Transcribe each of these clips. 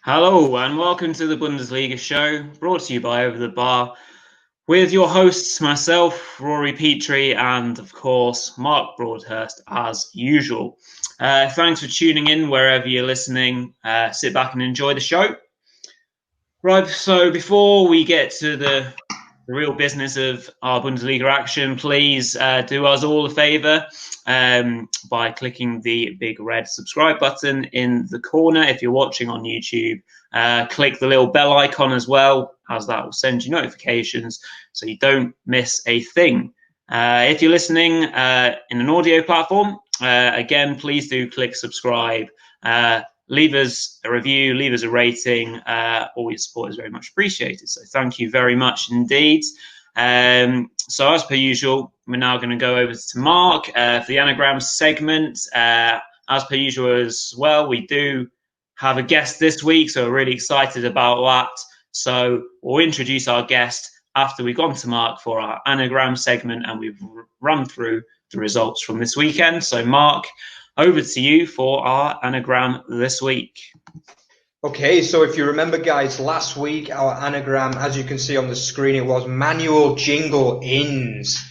Hello and welcome to the Bundesliga Show, brought to you by Over the Bar, with your hosts, myself, Rory Petrie, and of course, Mark Broadhurst, as usual. Thanks for tuning in wherever you're listening. Sit back and enjoy the show. Right, so before we get to the real business of our Bundesliga action, please do us all a favour by clicking the big red subscribe button in the corner. If you're watching on YouTube, click the little bell icon as well, as that will send you notifications so you don't miss a thing. If you're listening in an audio platform, again, please do click subscribe. Leave us a review, leave us a rating. All your support is very much appreciated. So thank you very much indeed. So as per usual, we're now going to go over to Mark for the Anagram segment. As per usual as well, we do have a guest this week, so we're really excited about that. So we'll introduce our guest after we've gone to Mark for our Anagram segment and we've run through the results from this weekend. So Mark, over to you for our Anagram this week. Okay, so if you remember, guys, last week our Anagram, as you can see on the screen, it was manual jingle ins.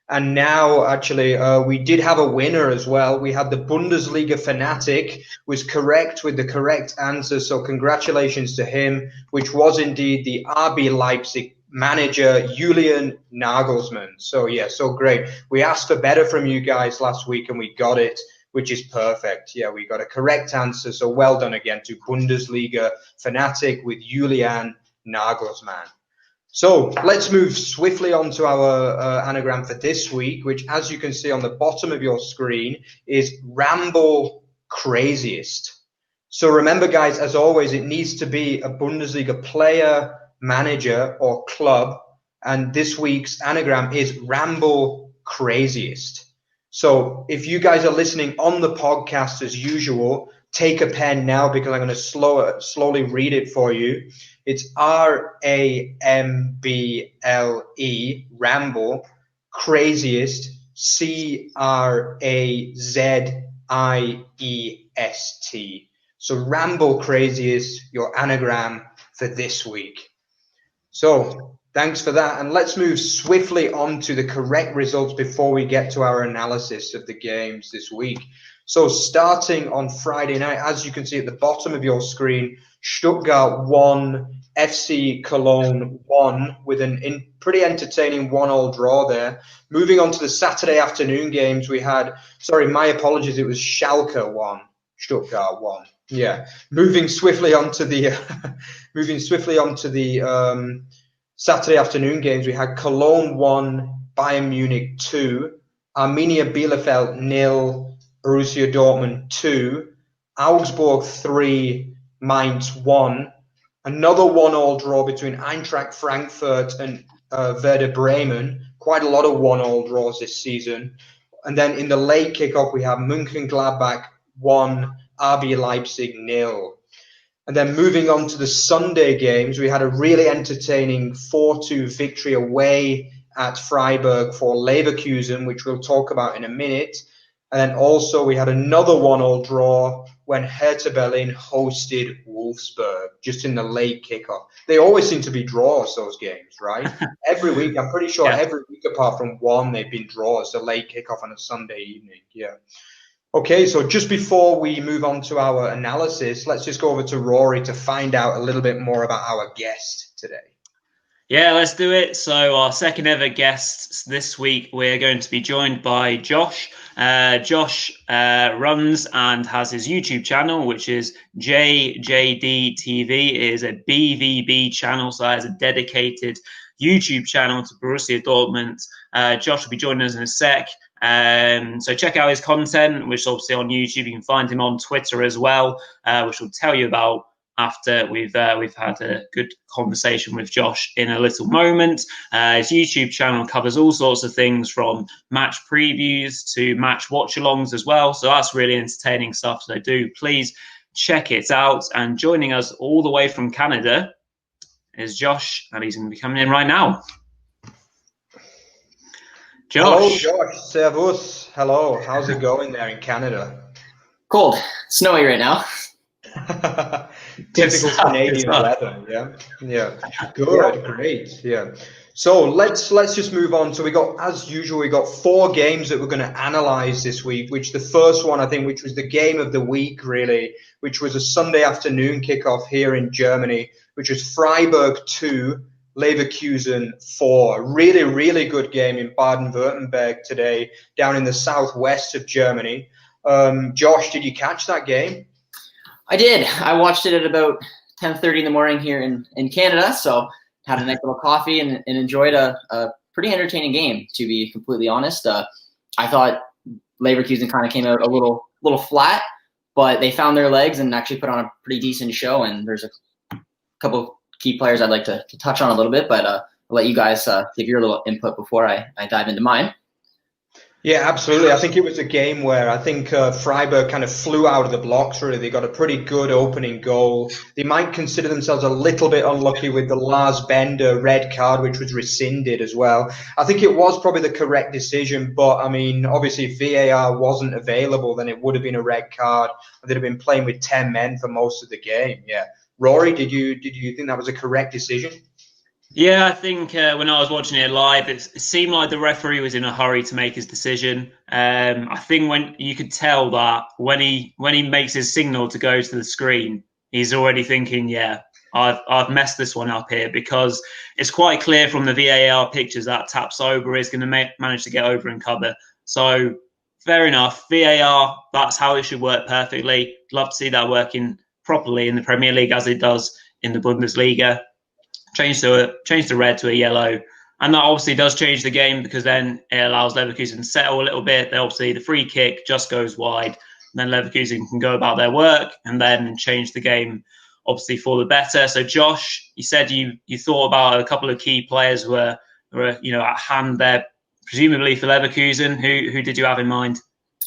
And now, actually, we did have a winner as well. We had the Bundesliga fanatic was correct with the correct answer. So congratulations to him, which was indeed the RB Leipzig manager, Julian Nagelsmann. So, yeah, so great. We asked for better from you guys last week and we got it, which is perfect. Yeah, we got a correct answer. So well done again to Bundesliga fanatic with Julian Nagelsmann. So let's move swiftly on to our anagram for this week, which, as you can see on the bottom of your screen, is Ramble Craziest. So remember, guys, as always, it needs to be a Bundesliga player, manager, or club. And this week's anagram is Ramble Craziest. So if you guys are listening on the podcast as usual, take a pen now because I'm going to slowly read it for you. It's R-A-M-B-L-E, Ramble, Craziest, C-R-A-Z-I-E-S-T. So Ramble Craziest, your anagram for this week. So thanks for that. And let's move swiftly on to the correct results before we get to our analysis of the games this week. So starting on Friday night, as you can see at the bottom of your screen, Stuttgart won, FC Cologne won with a pretty entertaining 1-1 draw there. Moving on to the Saturday afternoon games, we had, sorry, my apologies, it was Schalke won, Stuttgart won. Yeah, moving swiftly on to the Saturday afternoon games, we had Cologne 1, Bayern Munich 2, Arminia Bielefeld 0, Borussia Dortmund 2, Augsburg 3, Mainz 1, another 1-1 draw between Eintracht Frankfurt and Werder Bremen. Quite a lot of 1-1 draws this season. And then in the late kickoff, we have Mönchengladbach 1, RB Leipzig 0. And then moving on to the Sunday games, we had a really entertaining 4-2 victory away at Freiburg for Leverkusen, which we'll talk about in a minute. And then also we had another 1-1 draw when Hertha Berlin hosted Wolfsburg, just in the late kickoff. They always seem to be draws, those games, right? Every week, I'm pretty sure every week apart from one, they've been draws, the late kickoff on a Sunday evening. Yeah. Okay, so just before we move on to our analysis, let's just go over to Rory to find out a little bit more about our guest today. Yeah, let's do it. So our second ever guest this week, we're going to be joined by Josh. Josh runs and has his YouTube channel, which is JJD TV. It is a BVB channel, so that is a dedicated YouTube channel to Borussia Dortmund. Josh will be joining us in a sec. So check out his content, which is obviously on YouTube. You can find him on Twitter as well, which we'll tell you about after we've had a good conversation with Josh in a little moment. His YouTube channel covers all sorts of things from match previews to match watch-alongs as well. So that's really entertaining stuff. So do please check it out. And joining us all the way from Canada is Josh, and he's going to be coming in right now. Josh. Hello, Josh. Servus. Hello. How's it going there in Canada? Cold. Snowy right now. Typical stuff, Canadian weather. Yeah. Good, great. Yeah. So let's just move on. So as usual, we got 4 games that we're going to analyze this week. Which the first one, I think, which was the game of the week, really, which was a Sunday afternoon kickoff here in Germany, which was Freiburg 2, Leverkusen 4. Really, really good game in Baden-Württemberg today, down in the southwest of Germany. Josh, did you catch that game? I did. I watched it at about 10:30 in the morning here in Canada, so had a nice little coffee and enjoyed a pretty entertaining game, to be completely honest. I thought Leverkusen kind of came out a little flat, but they found their legs and actually put on a pretty decent show, and there's a couple key players I'd like to touch on a little bit, but I'll let you guys give your little input before I dive into mine. Yeah, absolutely. I think it was a game where I think Freiburg kind of flew out of the blocks, really. They got a pretty good opening goal. They might consider themselves a little bit unlucky with the Lars Bender red card, which was rescinded as well. I think it was probably the correct decision, but I mean, obviously if VAR wasn't available, then it would have been a red card. They'd have been playing with 10 men for most of the game. Yeah. Rory, did you think that was a correct decision? Yeah, I think when I was watching it live, it seemed like the referee was in a hurry to make his decision. I think when you could tell that when he makes his signal to go to the screen, he's already thinking, yeah, I've messed this one up here, because it's quite clear from the VAR pictures that Tapsoba is going to manage to get over and cover. So fair enough, VAR, that's how it should work perfectly. Love to see that working properly in the Premier League as it does in the Bundesliga. Change the red to a yellow, and that obviously does change the game, because then it allows Leverkusen to settle a little bit. They obviously, the free kick just goes wide, and then Leverkusen can go about their work and then change the game obviously for the better. So Josh, you said you thought about a couple of key players were at hand there, presumably for Leverkusen. Who did you have in mind?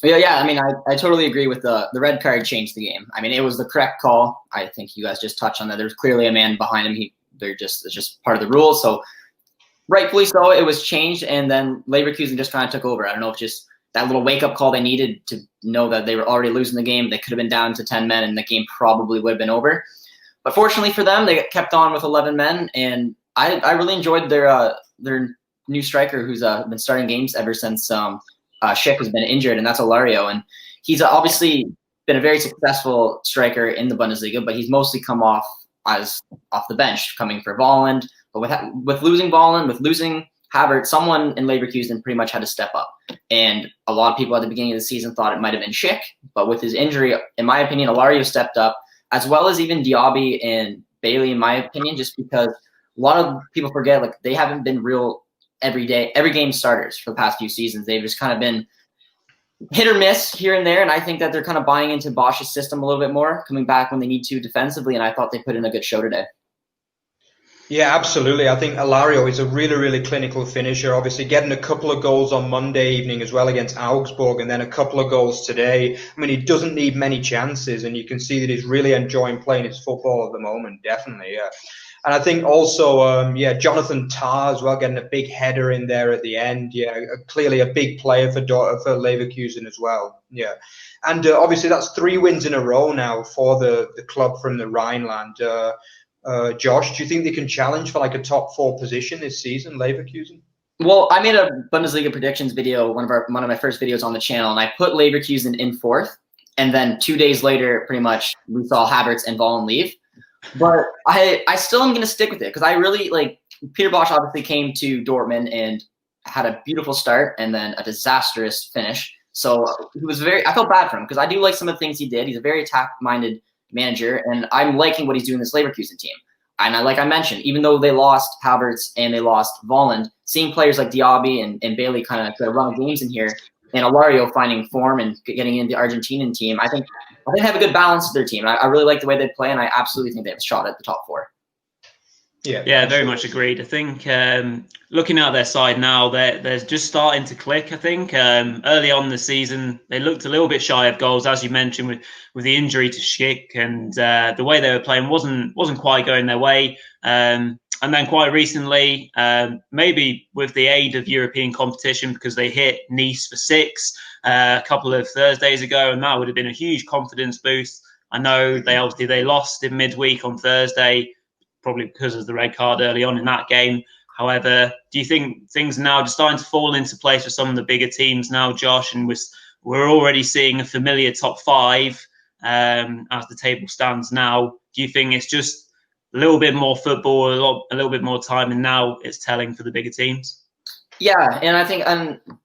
Yeah. I mean, I totally agree with the red card changed the game. I mean, it was the correct call. I think you guys just touched on that. There's clearly a man behind him. It's just part of the rules. So rightfully so, it was changed, and then Leverkusen just kind of took over. I don't know if just that little wake-up call they needed to know that they were already losing the game. They could have been down to 10 men, and the game probably would have been over. But fortunately for them, they kept on with 11 men, and I really enjoyed their new striker who's been starting games ever since Schick has been injured, and that's Alario. And he's obviously been a very successful striker in the Bundesliga, but he's mostly come off the bench, coming for Volland. But with losing Volland, with losing Havertz, someone in Leverkusen pretty much had to step up. And a lot of people at the beginning of the season thought it might have been Schick, but with his injury, in my opinion, Alario stepped up, as well as even Diaby and Bailey, in my opinion, just because a lot of people forget, like, they haven't been real every game starters for the past few seasons. They've just kind of been hit or miss here and there, and I think that they're kind of buying into Bosch's system a little bit more, coming back when they need to defensively, and I thought they put in a good show today. Yeah, absolutely. I think Alario is a really, really clinical finisher, obviously getting a couple of goals on Monday evening as well against Augsburg, and then a couple of goals today. I mean, he doesn't need many chances, and you can see that he's really enjoying playing his football at the moment, definitely, yeah. And I think also, Jonathan Tah as well, getting a big header in there at the end. Yeah, clearly a big player for Leverkusen as well. Yeah, and obviously that's 3 wins in a row now for the club from the Rhineland. Josh, do you think they can challenge for like a top 4 position this season, Leverkusen? Well, I made a Bundesliga predictions video, one of my first videos on the channel, and I put Leverkusen in 4th. And then 2 days later, pretty much, we saw Havertz and Volland leave. But I still am going to stick with it, because I really Peter Bosch obviously came to Dortmund and had a beautiful start and then a disastrous finish. So I felt bad for him, because I do like some of the things he did. He's a very attack-minded manager, and I'm liking what he's doing in this Leverkusen team. And like I mentioned, even though they lost Havertz and they lost Volland, seeing players like Diaby and Bailey kind of run games in here, and Alario finding form and getting into the Argentinian team, I think they have a good balance to their team. I really like the way they play, and I absolutely think they have a shot at the top 4. Yeah, very much agreed. I think looking at their side now, they're just starting to click. I think early on in the season, they looked a little bit shy of goals, as you mentioned, with the injury to Schick, and the way they were playing wasn't quite going their way. And then quite recently, maybe with the aid of European competition, because they hit Nice for 6 a couple of Thursdays ago, and that would have been a huge confidence boost. I know they lost in midweek on Thursday, probably because of the red card early on in that game. However, do you think things are now just starting to fall into place for some of the bigger teams now, Josh? And we're already seeing a familiar top 5 as the table stands now. Do you think it's just a little bit more football, a little bit more time, and now it's telling for the bigger teams? Yeah, and I think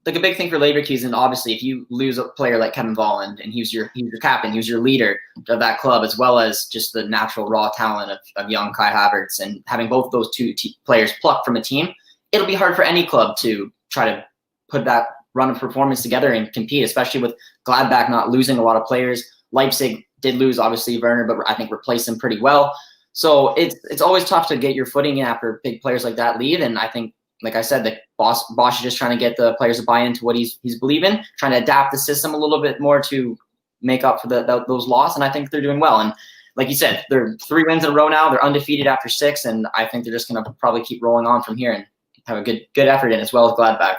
like a big thing for Leverkusen, obviously, if you lose a player like Kevin Volland, and he was your captain, he was your leader of that club, as well as just the natural raw talent of young Kai Havertz, and having both those two players plucked from a team, it'll be hard for any club to try to put that run of performance together and compete, especially with Gladbach not losing a lot of players. Leipzig did lose, obviously, Werner, but I think replaced him pretty well. So it's always tough to get your footing in after big players like that leave, and I think, like I said, the Bosch is just trying to get the players to buy into what he's believing, trying to adapt the system a little bit more to make up for those losses, and I think they're doing well. And like you said, they're 3 wins in a row now. They're undefeated after 6, and I think they're just going to probably keep rolling on from here and have a good effort in, as well as Gladbach.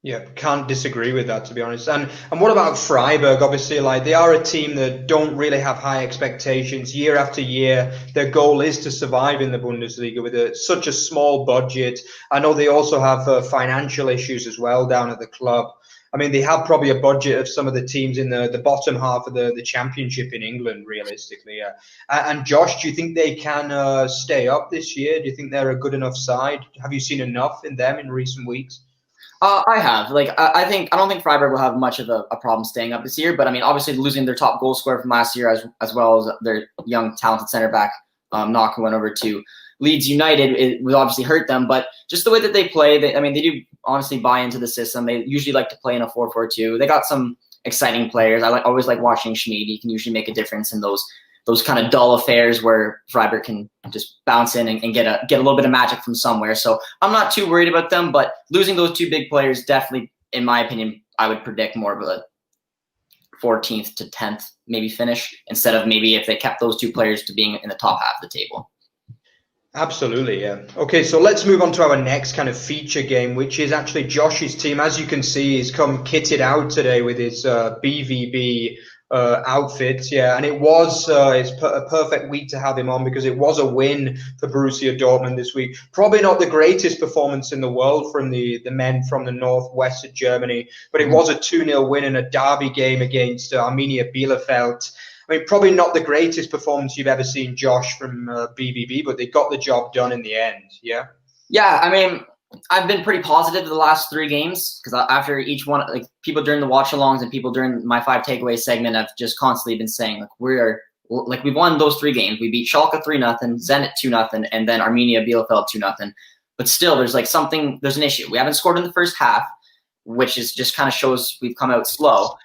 Yeah, can't disagree with that, to be honest. And what about Freiburg? Obviously, like, they are a team that don't really have high expectations year after year. Their goal is to survive in the Bundesliga with such a small budget. I know they also have financial issues as well down at the club. I mean, they have probably a budget of some of the teams in the bottom half of the championship in England, realistically. Yeah. And Josh, do you think they can stay up this year? Do you think they're a good enough side? Have you seen enough in them in recent weeks? I have. I don't think Freiburg will have much of a problem staying up this year, but I mean, obviously losing their top goal scorer from last year, as well as their young talented center back, Knock, who went over to Leeds United, it would obviously hurt them. But just the way that they play, they do honestly buy into the system. They usually like to play in a 4-4-2. They got some exciting players. I always like watching Schmid. He can usually make a difference in those kind of dull affairs where Freiburg can just bounce in and get a little bit of magic from somewhere. So I'm not too worried about them, but losing those 2 big players definitely, in my opinion, I would predict more of a 14th to 10th maybe finish, instead of maybe if they kept those 2 players to being in the top half of the table. Absolutely, yeah. Okay, so let's move on to our next kind of feature game, which is actually Josh's team. As you can see, he's come kitted out today with his BVB outfit, yeah, and it's a perfect week to have him on, because it was a win for Borussia Dortmund this week. Probably not the greatest performance in the world from the men from the northwest of Germany, but it was a 2-0 win in a derby game against Arminia Bielefeld. I mean, probably not the greatest performance you've ever seen, Josh, from BVB, but they got the job done in the end, yeah? Yeah, I mean, I've been pretty positive the last 3 games, because after each one, like, people during the watch-alongs and people during my 5 takeaways segment have just constantly been saying, like, we've won those 3 games. We beat Schalke 3-0, Zenit 2-0, and then Arminia Bielefeld 2-0. But still, there's an issue. We haven't scored in the first half, which is just kind of shows we've come out slow.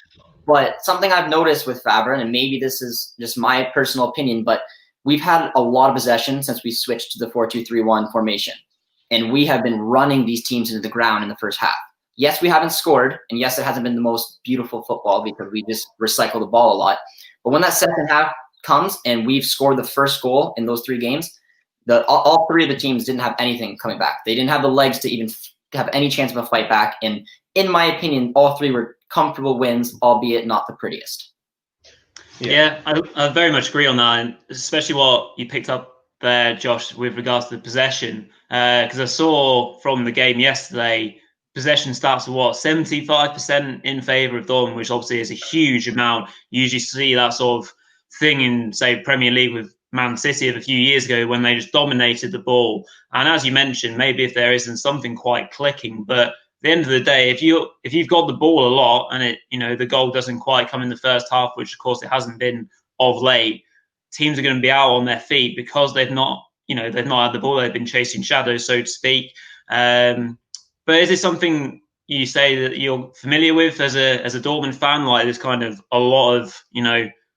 But something I've noticed with Favre, and maybe this is just my personal opinion, but we've had a lot of possession since we switched to the 4-2-3-1 formation. And we have been running these teams into the ground in the first half. Yes, we haven't scored, and yes, it hasn't been the most beautiful football because we just recycle the ball a lot. But when that second half comes and we've scored the first goal in those 3 games, all 3 of the teams didn't have anything coming back. They didn't have the legs to even have any chance of a fight back. And in my opinion, all 3 were comfortable wins, albeit not the prettiest. Yeah, I very much agree on that, and especially what you picked up there, Josh, with regards to the possession. Because I saw from the game yesterday, possession stats are 75% in favour of Dortmund, which obviously is a huge amount. You usually see that sort of thing in, say, Premier League with Man City of a few years ago when they just dominated the ball. And as you mentioned, maybe if there isn't something quite clicking, but at the end of the day, if you've got the ball a lot and the goal doesn't quite come in the first half, which of course it hasn't been of late, teams are going to be out on their feet because they've not had the ball. They've been chasing shadows, so to speak. But is it something you say that you're familiar with as a Dortmund fan, like this kind of a lot of,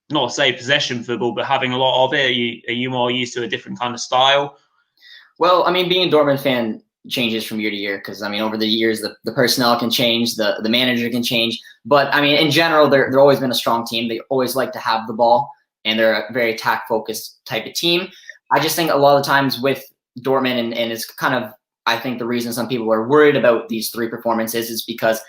not say possession football, but having a lot of it? Are you more used to a different kind of style? Well, I mean, being a Dortmund fan changes from year to year because, I mean, over the years, the personnel can change, the manager can change. But, I mean, in general, they're always been a strong team. They always like to have the ball, and they're a very attack-focused type of team. I just think a lot of times with Dortmund, and it's kind of, I think the reason some people are worried about these 3 performances is because,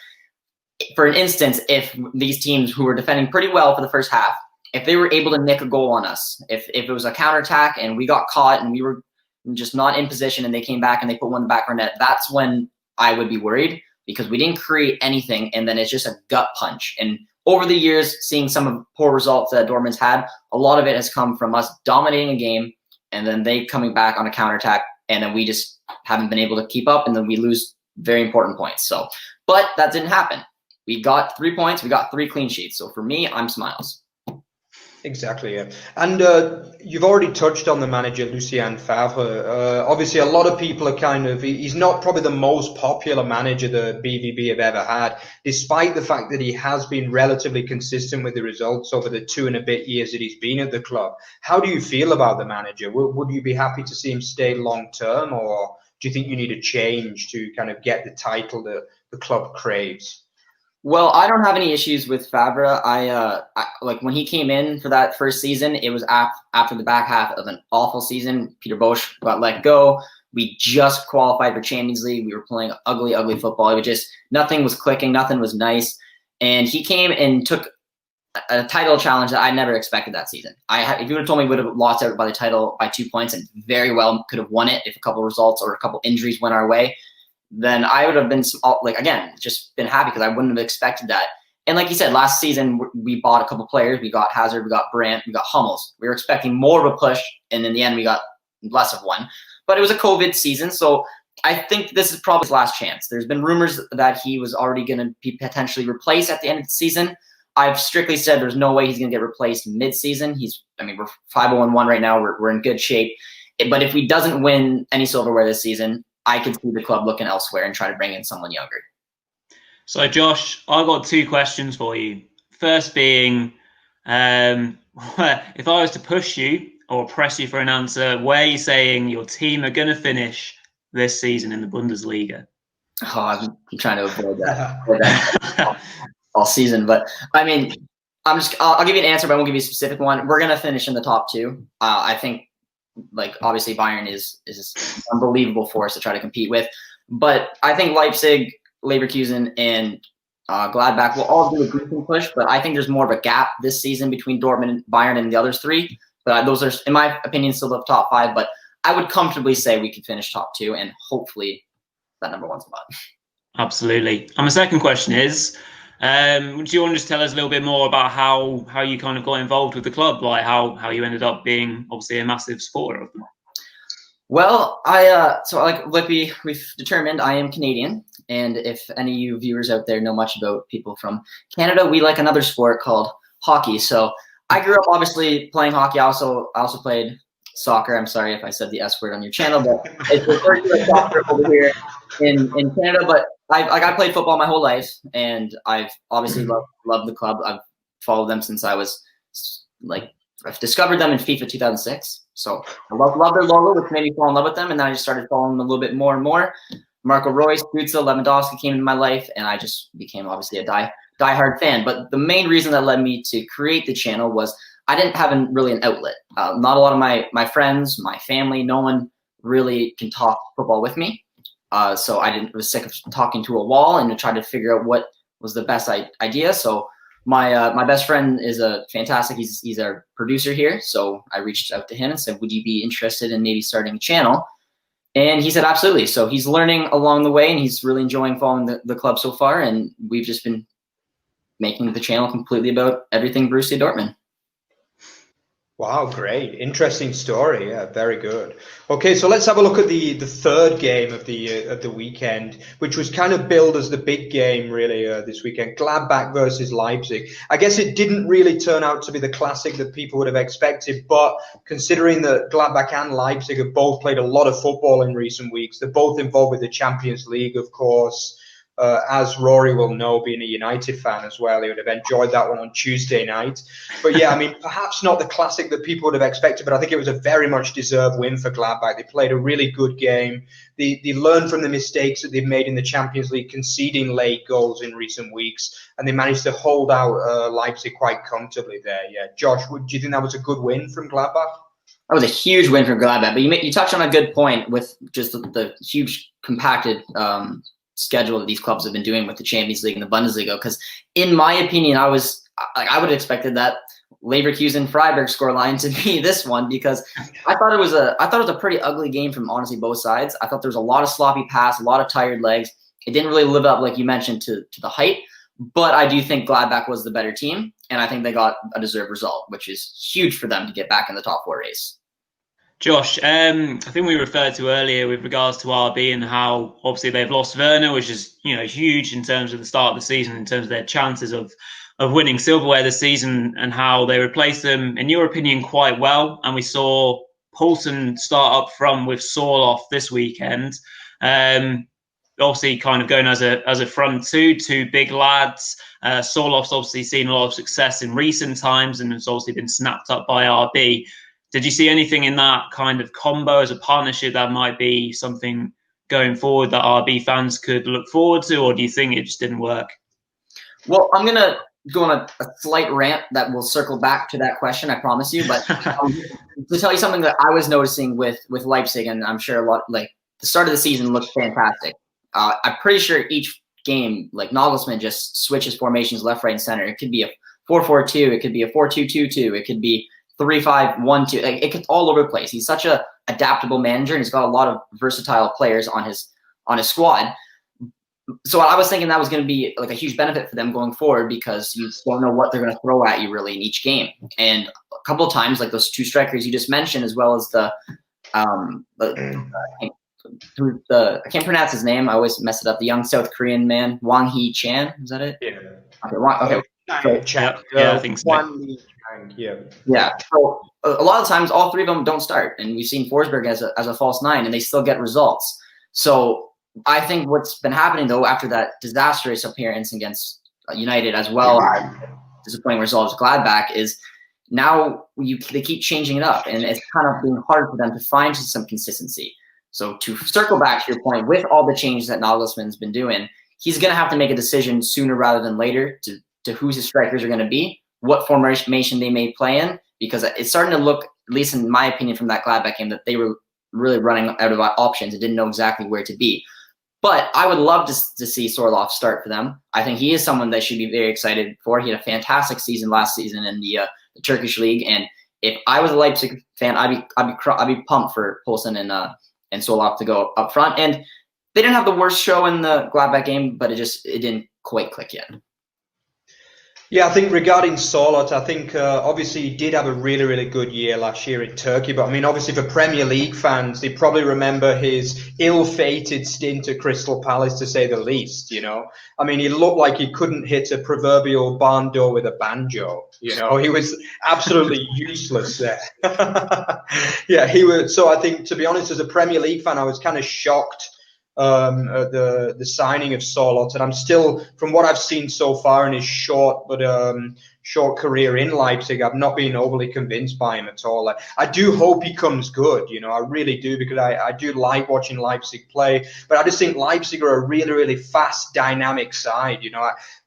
for instance, if these teams who were defending pretty well for the first half if they were able to nick a goal on us, if it was a counterattack and we got caught and we were just not in position and they came back and they put one in the back of our net, that's when I would be worried, because we didn't create anything, and then it's just a gut punch. And over the years, seeing some of the poor results that Dortmund's had, a lot of it has come from us dominating a game and then they coming back on a counterattack, and then we just haven't been able to keep up, and then we lose very important points. So, but that didn't happen. We got 3 points. We got 3 clean sheets. So for me, I'm smiles. Exactly, yeah. And you've already touched on the manager, Lucien Favre. Obviously, a lot of people are he's not probably the most popular manager the BVB have ever had, despite the fact that he has been relatively consistent with the results over the 2 and a bit years that he's been at the club. How do you feel about the manager? Would you be happy to see him stay long term, or do you think you need a change to kind of get the title that the club craves? Well, I don't have any issues with Favre. I like when he came in for that first season, it was after the back half of an awful season. Peter Bosz got let go. We just qualified for Champions League. We were playing ugly, ugly football. It was just, nothing was clicking. Nothing was nice. And he came and took a title challenge that I never expected that season. If you would have told me we would have lost out by the title by 2 points and very well could have won it if a couple of results or a couple injuries went our way, then I would have been, again, just been happy, because I wouldn't have expected that. And like you said, last season, we bought a couple players. We got Hazard, we got Brandt, we got Hummels. We were expecting more of a push, and in the end, we got less of one. But it was a COVID season, so I think this is probably his last chance. There's been rumors that he was already going to be potentially replaced at the end of the season. I've strictly said there's no way he's going to get replaced mid-season. We're 5-0-1 right now. We're in good shape. But if he doesn't win any silverware this season, I could see the club looking elsewhere and try to bring in someone younger. So, Josh, I've got 2 questions for you. First being, if I was to push you or press you for an answer, where are you saying your team are going to finish this season in the Bundesliga? Oh, I'm trying to avoid that all season. But, I mean, I'll give you an answer, but I won't give you a specific one. We're going to finish in the top 2. I think, obviously Bayern is an unbelievable force to try to compete with. But I think Leipzig, Leverkusen, and Gladbach will all do a decent push. But I think there's more of a gap this season between Dortmund and Bayern and the other 3. But those are, in my opinion, still the top 5. But I would comfortably say we could finish top 2 and hopefully that number 1 spot. Absolutely. And my second question is, do you want to just tell us a little bit more about how you kind of got involved with the club, like how you ended up being obviously a massive supporter of them? Well, we've determined I am Canadian, and if any of you viewers out there know much about people from Canada, we like another sport called hockey. So I grew up obviously playing hockey. I also played soccer. I'm sorry if I said the S word on your channel, but it's referred to as soccer over here in Canada. But I played football my whole life, and I've obviously loved the club. I've followed them since I was I've discovered them in FIFA 2006. So I love their logo, which made me fall in love with them, and then I just started following them a little bit more and more. Marco Reus, Gutzel, Lewandowski came into my life, and I just became obviously a diehard fan. But the main reason that led me to create the channel was I didn't have really an outlet. Not a lot of my friends, my family, no one really can talk football with me. So I was sick of talking to a wall and tried to figure out what was the best idea. So my best friend is he's our producer here. So I reached out to him and said, would you be interested in maybe starting a channel? And he said, absolutely. So he's learning along the way, and he's really enjoying following the club so far. And we've just been making the channel completely about everything Borussia Dortmund. Wow, great. Interesting story. Yeah, very good. Okay, so let's have a look at the third game of the weekend, which was kind of billed as the big game really this weekend, Gladbach versus Leipzig. I guess it didn't really turn out to be the classic that people would have expected, but considering that Gladbach and Leipzig have both played a lot of football in recent weeks, they're both involved with the Champions League, of course. As Rory will know, being a United fan as well, he would have enjoyed that one on Tuesday night. But yeah, I mean, perhaps not the classic that people would have expected, but I think it was a very much deserved win for Gladbach. They played a really good game. They learned from the mistakes that they've made in the Champions League, conceding late goals in recent weeks, and they managed to hold out Leipzig quite comfortably there. Yeah, Josh, do you think that was a good win from Gladbach? That was a huge win for Gladbach, but you touched on a good point with just the huge compacted schedule that these clubs have been doing with the Champions League and the Bundesliga. Because in my opinion, I would have expected that Leverkusen Freiburg scoreline to be this one, because I thought it was a pretty ugly game from honestly both sides. I thought there was a lot of sloppy pass, a lot of tired legs. It didn't really live up, like you mentioned, to the hype. But I do think Gladbach was the better team, and I think they got a deserved result, which is huge for them to get back in the top 4 race. Josh, I think we referred to earlier with regards to RB and how obviously they've lost Werner, which is huge in terms of the start of the season, in terms of their chances of winning silverware this season, and how they replaced them, in your opinion, quite well. And we saw Poulsen start up front with Sorloth this weekend. Obviously kind of going as a front two big lads. Sorloth's obviously seen a lot of success in recent times and has obviously been snapped up by RB. Did you see anything in that kind of combo as a partnership that might be something going forward that RB fans could look forward to, or do you think it just didn't work? Well, I'm going to go on a slight rant that will circle back to that question, I promise you. But to tell you something that I was noticing with Leipzig, and I'm sure a lot, like the start of the season looked fantastic. I'm pretty sure each game, like Nagelsmann just switches formations left, right, and center. It could be a 4-4-2. It could be a 4-2-2-2. It could be 3-5-1-2. Like, it could all over the place. He's such a adaptable manager, and he's got a lot of versatile players on his squad. So I was thinking that was going to be like a huge benefit for them going forward, because you don't know what they're going to throw at you really in each game. And a couple of times, like those 2 strikers you just mentioned, as well as I can't pronounce his name. I always mess it up. The young South Korean man, Wang Hee Chan. Is that it? Yeah. Okay. Yeah, I think so. Yeah. So a lot of times, all 3 of them don't start, and we've seen Forsberg as a false 9, and they still get results. So I think what's been happening though after that disastrous appearance against United, as well as disappointing results Gladbach, is now they keep changing it up, and it's kind of being hard for them to find some consistency. So to circle back to your point, with all the changes that Nagelsmann's been doing, he's going to have to make a decision sooner rather than later to who his strikers are going to be, what formation they may play in, because it's starting to look, at least in my opinion, from that Gladbach game, that they were really running out of options and didn't know exactly where to be. But I would love to see Sorloth start for them. I think he is someone they should be very excited for. He had a fantastic season last season in the Turkish league, and if I was a Leipzig fan, I'd be pumped for Poulsen and Sorloth to go up front. And they didn't have the worst show in the Gladbach game, but it didn't quite click yet. Yeah, I think regarding Sorloth, I think obviously he did have a really, really good year last year in Turkey. But I mean, obviously for Premier League fans, they probably remember his ill-fated stint at Crystal Palace, to say the least. I mean, he looked like he couldn't hit a proverbial barn door with a banjo. He was absolutely useless there. Yeah, he was. So I think, to be honest, as a Premier League fan, I was kind of shocked at the signing of Sorloth, and I'm still, from what I've seen so far in his short career in Leipzig, I've not been overly convinced by him at all. I do hope he comes good, I really do, because I do like watching Leipzig play, but I just think Leipzig are a really, really fast, dynamic side.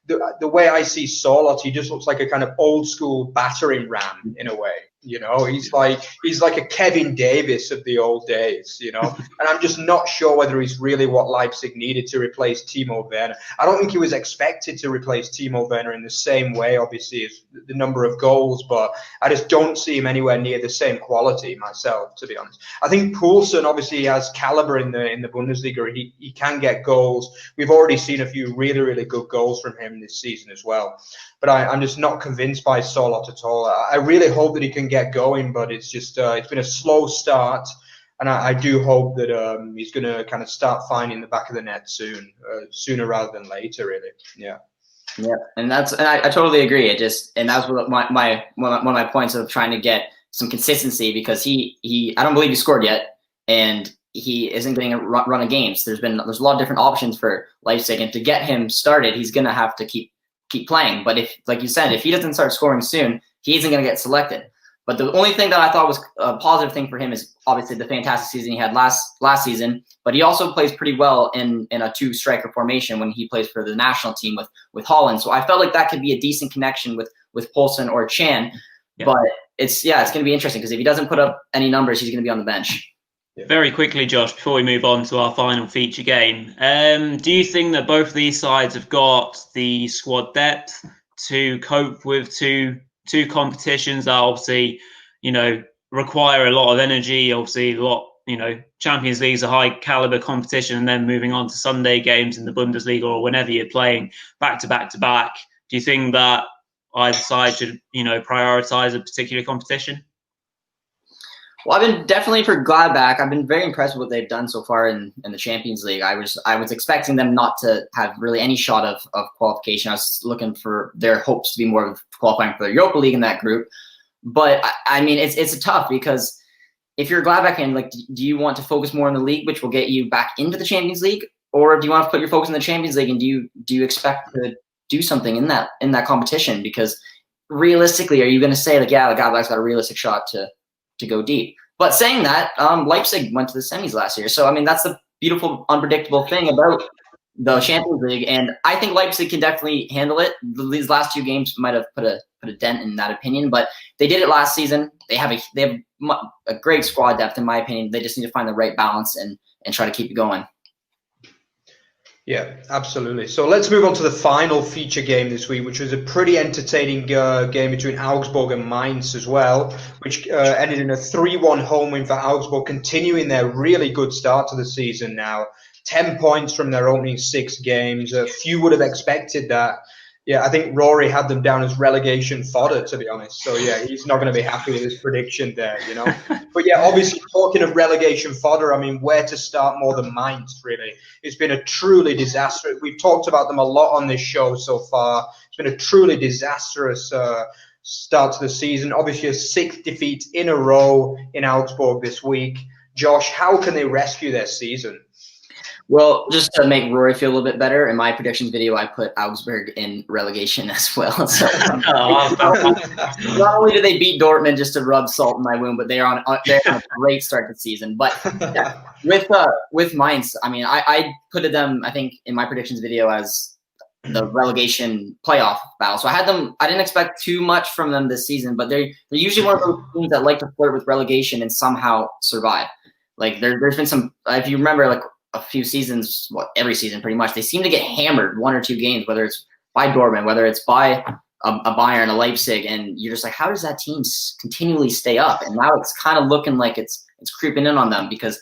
The way I see Sorloth, he just looks like a kind of old school battering ram in a way. He's like a Kevin Davis of the old days, and I'm just not sure whether he's really what Leipzig needed to replace Timo Werner. I don't think he was expected to replace Timo Werner in the same way, obviously, as the number of goals, but I just don't see him anywhere near the same quality myself, to be honest. I think Poulsen obviously has caliber in the Bundesliga. He can get goals. We've already seen a few really, really good goals from him this season as well. But I'm just not convinced by Sorloth at all. I really hope that he can get going, but it's just it's been a slow start, and I do hope that he's going to kind of start finding the back of the net sooner rather than later, really. Yeah, and I totally agree. And that's what one of my points of trying to get some consistency, because I don't believe he scored yet, and he isn't getting a run of games. There's a lot of different options for Leipzig, and to get him started, he's going to have to keep playing. But if, like you said, if he doesn't start scoring soon, he isn't going to get selected. But the only thing that I thought was a positive thing for him is obviously the fantastic season he had last season. But he also plays pretty well in a 2-striker formation when he plays for the national team with Holland. So I felt like that could be a decent connection with Poulsen or Chan. Yeah. But it's going to be interesting, because if he doesn't put up any numbers, he's going to be on the bench. Yeah. Very quickly, Josh, before we move on to our final feature game, do you think that both of these sides have got the squad depth to cope with 2 two competitions that obviously, require a lot of energy. Obviously, Champions League is a high caliber competition, and then moving on to Sunday games in the Bundesliga or whenever you're playing back to back to back. Do you think that either side should, prioritize a particular competition? Well, I've been definitely for Gladbach. I've been very impressed with what they've done so far in the Champions League. I was expecting them not to have really any shot of qualification. I was looking for their hopes to be more of qualifying for the Europa League in that group. But I mean, it's tough because if you're Gladbach and do you want to focus more on the league, which will get you back into the Champions League, or do you want to put your focus in the Champions League and do you expect to do something in that competition? Because realistically, are you going to say Gladbach's got a realistic shot to go deep? But saying that, Leipzig went to the semis last year. So, I mean, that's the beautiful, unpredictable thing about the Champions League. And I think Leipzig can definitely handle it. These last two games might have put a dent in that opinion. But they did it last season. They have a great squad depth, in my opinion. They just need to find the right balance and try to keep it going. Yeah, absolutely. So let's move on to the final feature game this week, which was a pretty entertaining game between Augsburg and Mainz as well, which ended in a 3-1 home win for Augsburg, continuing their really good start to the season now. 10 points from their opening 6 games. Few would have expected that. Yeah, I think Rory had them down as relegation fodder, to be honest. So, yeah, he's not going to be happy with his prediction there, But, yeah, obviously, talking of relegation fodder, I mean, where to start more than Mainz, really? It's been a truly disastrous – we've talked about them a lot on this show so far. It's been a truly disastrous start to the season. Obviously, a 6th defeat in a row in Augsburg this week. Josh, how can they rescue their season? Well, just to make Rory feel a little bit better, in my predictions video, I put Augsburg in relegation as well. So not only did they beat Dortmund just to rub salt in my wound, but they're on a great start to the season. But yeah, with Mainz, I mean, I put them, I think, in my predictions video as the relegation playoff battle. So I didn't expect too much from them this season, but they're usually one of those teams that like to flirt with relegation and somehow survive. There's been some, if you remember, a few seasons, every season pretty much, they seem to get hammered 1 or 2 games, whether it's by Dortmund, whether it's by a Bayern, a Leipzig, and you're just like, how does that team continually stay up? And now it's kind of looking like it's creeping in on them, because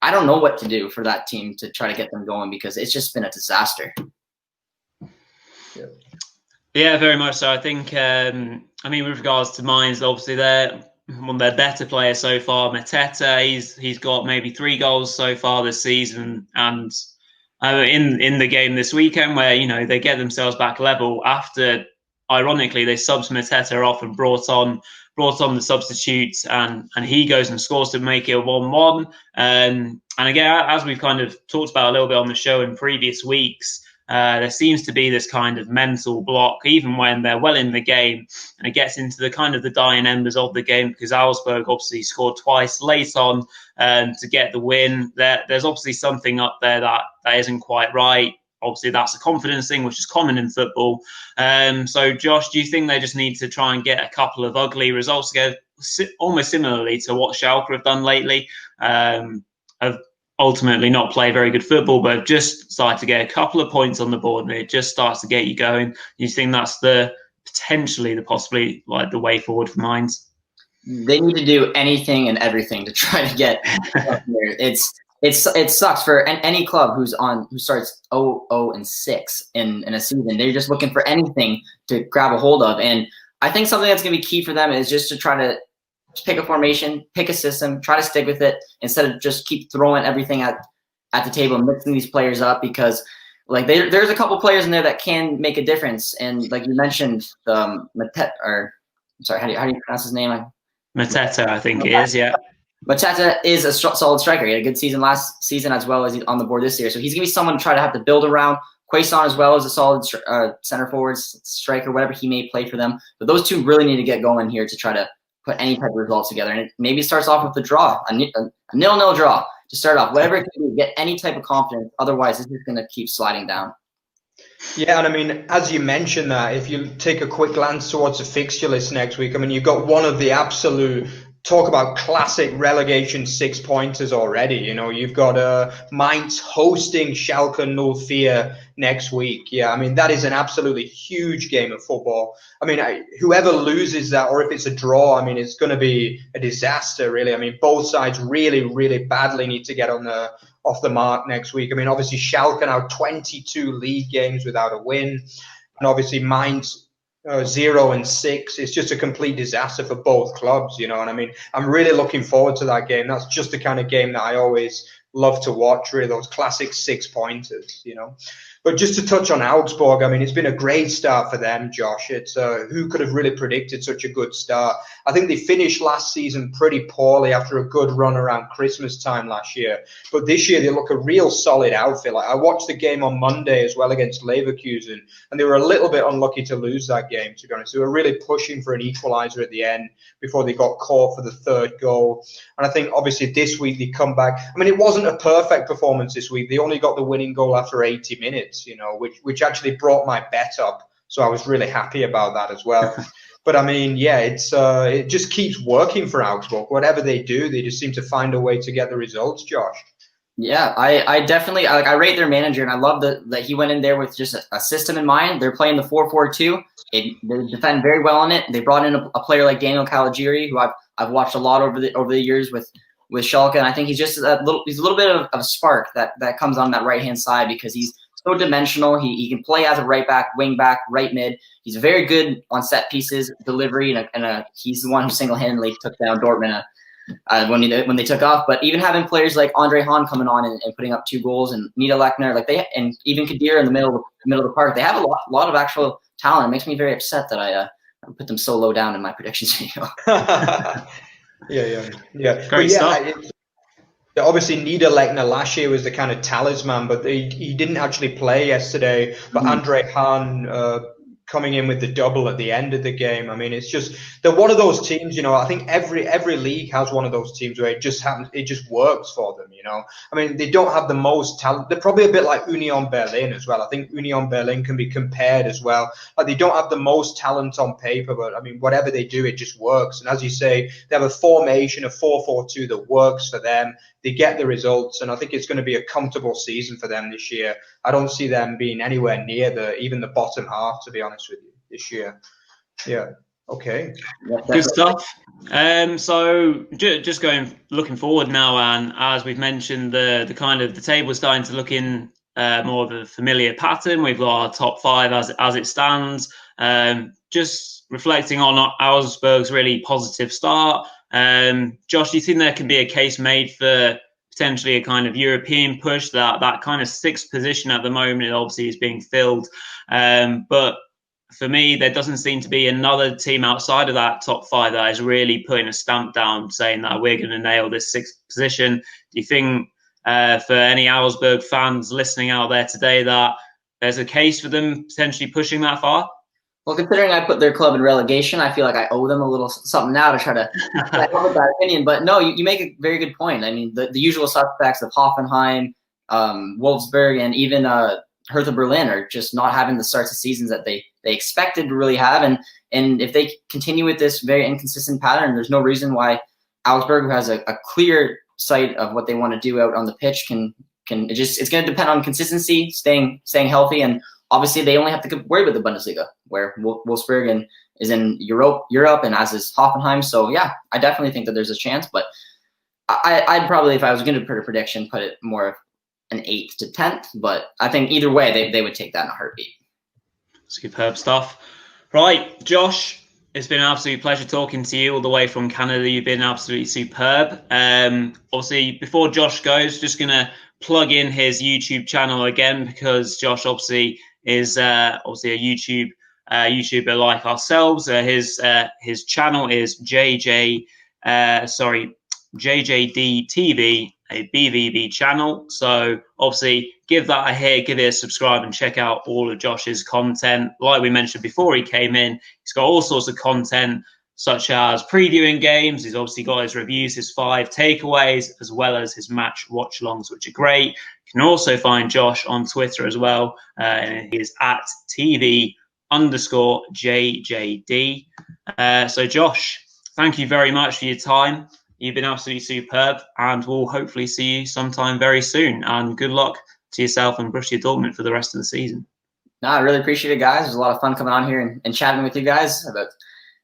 I don't know what to do for that team to try to get them going, because it's just been a disaster. Yeah, very much so. I think, with regards to Mainz, obviously they're one of their better players so far. Mateta, he's got maybe 3 goals so far this season, and in the game this weekend where they get themselves back level after, ironically, they subbed Mateta off and brought on the substitutes, and he goes and scores to make it a 1-1. And again, as we've kind of talked about a little bit on the show in previous weeks, there seems to be this kind of mental block, even when they're well in the game, and it gets into the kind of the dying embers of the game, because Augsburg obviously scored twice late on to get the win. There's obviously something up there that isn't quite right. Obviously, that's a confidence thing, which is common in football. So, Josh, do you think they just need to try and get a couple of ugly results together, almost similarly to what Schalke have done lately? Of ultimately not play very good football, but just started to get a couple of points on the board, and it just starts to get you going. You think that's possibly the way forward for Mainz? They need to do anything and everything to try to get up there. It sucks for any club who starts 0-6 in a season. They're just looking for anything to grab a hold of, and I think something that's going to be key for them is just to try to pick a formation, pick a system, try to stick with it instead of just keep throwing everything at the table and mixing these players up, because there's a couple players in there that can make a difference. And like you mentioned, how do you pronounce his name? Mateta, I think it is, yeah. Mateta is a solid striker. He had a good season last season as well as he's on the board this year. So he's going to be someone to try to have to build around. Quaison as well as a solid center forward, striker, whatever he may play for them. But those two really need to get going here to try to put any type of results together. And maybe it starts off with a draw, a 0-0 draw to start off. Whatever it can do, get any type of confidence. Otherwise, it's just going to keep sliding down. Yeah, and I mean, as you mentioned that, if you take a quick glance towards the fixture list next week, I mean, you've got one of the absolute talk about classic relegation 6-pointers already. You know, you've got Mainz hosting Schalke 04 next week. Yeah, I mean, that is an absolutely huge game of football. I mean, whoever loses that, or if it's a draw, I mean, it's going to be a disaster, really. I mean, both sides really, really badly need to get off the mark next week. I mean, obviously, Schalke now 22 league games without a win. And obviously, Mainz 0-6. It's just a complete disaster for both clubs, you know. And I mean, I'm really looking forward to that game. That's just the kind of game that I always love to watch, really, those classic 6-pointers, you know. But just to touch on Augsburg, I mean, it's been a great start for them, Josh. It's who could have really predicted such a good start? I think they finished last season pretty poorly after a good run around Christmas time last year. But this year, they look a real solid outfit. Like, I watched the game on Monday as well against Leverkusen, and they were a little bit unlucky to lose that game, to be honest. They were really pushing for an equaliser at the end before they got caught for the third goal. And I think, obviously, this week they come back. I mean, it wasn't a perfect performance this week. They only got the winning goal after 80 minutes. You know, which actually brought my bet up. So I was really happy about that as well. But I mean, yeah, it just keeps working for Augsburg. Whatever they do, they just seem to find a way to get the results, Josh. Yeah, I definitely I rate their manager, and I love that he went in there with just a system in mind. They're playing the 4-4-2. They defend very well on it. They brought in a player like Daniel Caligiuri, who I've watched a lot over the years with Schalke, and I think he's just a little bit of a spark that comes on that right hand side, because he's so dimensional. He can play as a right back, wing back, right mid. He's very good on set pieces, delivery, and he's the one who single-handedly took down Dortmund when they took off. But even having players like Andre Hahn coming on and putting up 2 goals, and Niederlechner, and even Kadir in the middle of the park, they have a lot of actual talent. It makes me very upset that I put them so low down in my predictions video. Yeah. Great stuff. Obviously, Niederlechner last year was the kind of talisman, but he didn't actually play yesterday. But Andre Hahn coming in with the double at the end of the game. I mean, it's just, they're one of those teams, you know. I think every league has one of those teams where it just works for them, you know. I mean, they don't have the most talent. They're probably a bit like Union Berlin as well. I think Union Berlin can be compared as well. Like, they don't have the most talent on paper, but I mean, whatever they do, it just works. And as you say, they have a formation, a 4-4-2 that works for them. They get the results, and I think it's going to be a comfortable season for them this year. I don't see them being anywhere near even the bottom half, to be honest with you, this year. Yeah. Okay. Good stuff. So just looking forward now, and as we've mentioned, the kind of the table is starting to look in more of a familiar pattern. We've got our top 5 as it stands. Just reflecting on Augsburg's really positive start. Josh, do you think there can be a case made for potentially a kind of European push? That kind of 6th position at the moment obviously is being filled, but for me, there doesn't seem to be another team outside of that top 5 that is really putting a stamp down, saying that we're going to nail this 6th position. Do you think, for any Augsburg fans listening out there today, that there's a case for them potentially pushing that far? Well, considering I put their club in relegation, I fey like I owe them a little something now to try to back up with that opinion. But no, you make a very good point. I mean, the usual suspects of Hoffenheim, Wolfsburg, and even Hertha Berlin are just not having the starts of seasons that they expected to really have. And if they continue with this very inconsistent pattern, there's no reason why Augsburg, who has a clear sight of what they want to do out on the pitch, it's going to depend on consistency, staying healthy, and obviously they only have to worry with the Bundesliga, where Wolfsburg is in Europe, and as is Hoffenheim. So yeah, I definitely think that there's a chance, but I'd probably, if I was going to put a prediction, put it more of an 8th to 10th. But I think either way, they would take that in a heartbeat. Superb stuff. Right, Josh, it's been an absolute pleasure talking to you all the way from Canada. You've been absolutely superb. Obviously, before Josh goes, just going to plug in his YouTube channel again, because Josh obviously is obviously a YouTuber like ourselves. His channel is JJD TV, a BVB channel. So obviously give that a hit, give it a subscribe, and check out all of Josh's content. Like we mentioned before he came in, he's got all sorts of content, such as previewing games. He's obviously got his reviews, his 5 takeaways, as well as his match watch-alongs, which are great. You can also find Josh on Twitter as well. And he is at TV_JJD. So Josh, thank you very much for your time. You've been absolutely superb, and we'll hopefully see you sometime very soon. And good luck to yourself and Borussia Dortmund for the rest of the season. No, I really appreciate it, guys. It was a lot of fun coming on here and chatting with you guys about